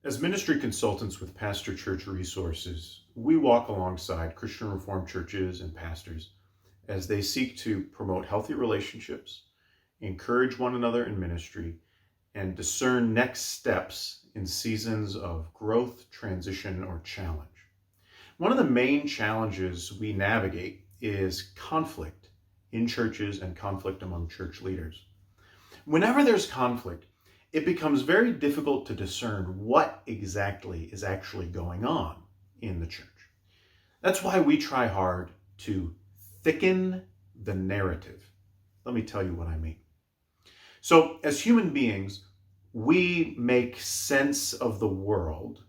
As ministry consultants with Pastor Church Resources, we walk alongside Christian Reformed churches and pastors as they seek to promote healthy relationships, encourage one another in ministry, and discern next steps in seasons of growth, transition, or challenge. One of the main challenges we navigate is conflict in churches and conflict among church leaders. Whenever there's conflict, it becomes very difficult to discern what exactly is actually going on in the church. That's why we try hard to thicken the narrative. Let me tell you what I mean. So, as human beings, we make sense of the world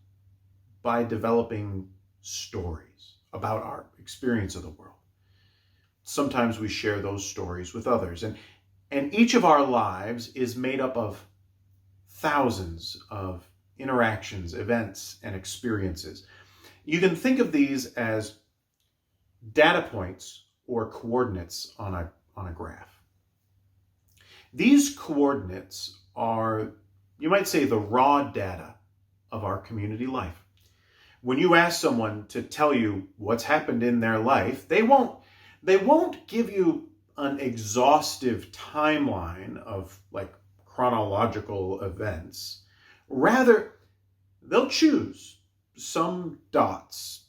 by developing stories about our experience of the world. Sometimes we share those stories with others, and each of our lives is made up of thousands of interactions, events, and experiences. You can think of these as data points or coordinates on a graph. These coordinates are, you might say, the raw data of our community life. When you ask someone to tell you what's happened in their life, they won't give you an exhaustive timeline of chronological events. Rather, they'll choose some dots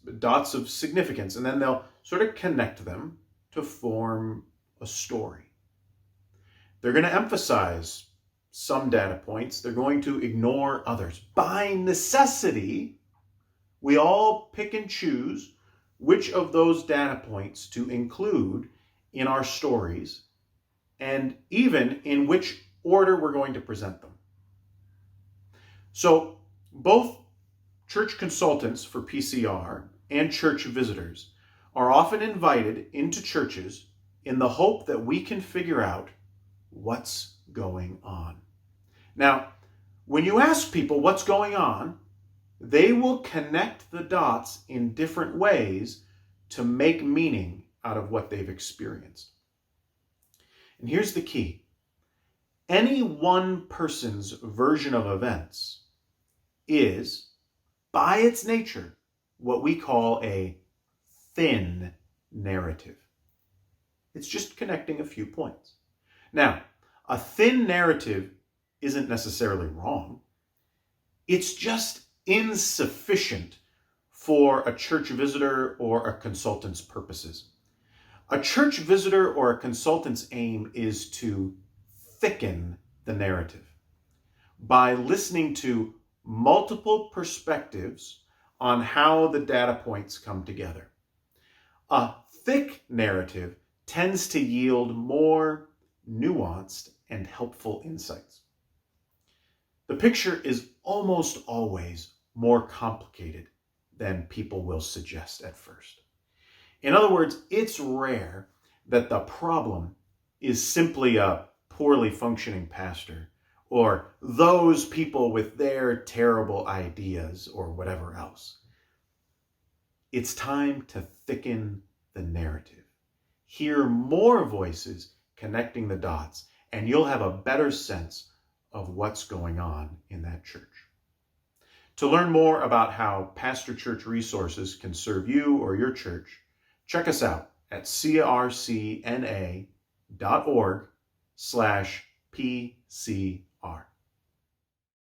of significance, and then they'll sort of connect them to form a story. They're going to emphasize some data points. They're going to ignore others. By necessity, we all pick and choose which of those data points to include in our stories, and even in which order we're going to present them. So both church consultants for PCR and church visitors are often invited into churches in the hope that we can figure out what's going on. Now, when you ask people what's going on, they will connect the dots in different ways to make meaning out of what they've experienced. And here's the key. Any one person's version of events is, by its nature, what we call a thin narrative. It's just connecting a few points. Now, a thin narrative isn't necessarily wrong. It's just insufficient for a church visitor or a consultant's purposes. A church visitor or a consultant's aim is to thicken the narrative by listening to multiple perspectives on how the data points come together. A thick narrative tends to yield more nuanced and helpful insights. The picture is almost always more complicated than people will suggest at first. In other words, it's rare that the problem is simply a poorly functioning pastor or those people with their terrible ideas or whatever else. It's time to thicken the narrative. Hear more voices connecting the dots, and you'll have a better sense of what's going on in that church. To learn more about how Pastor Church Resources can serve you or your church, check us out at crcna.org/PCR.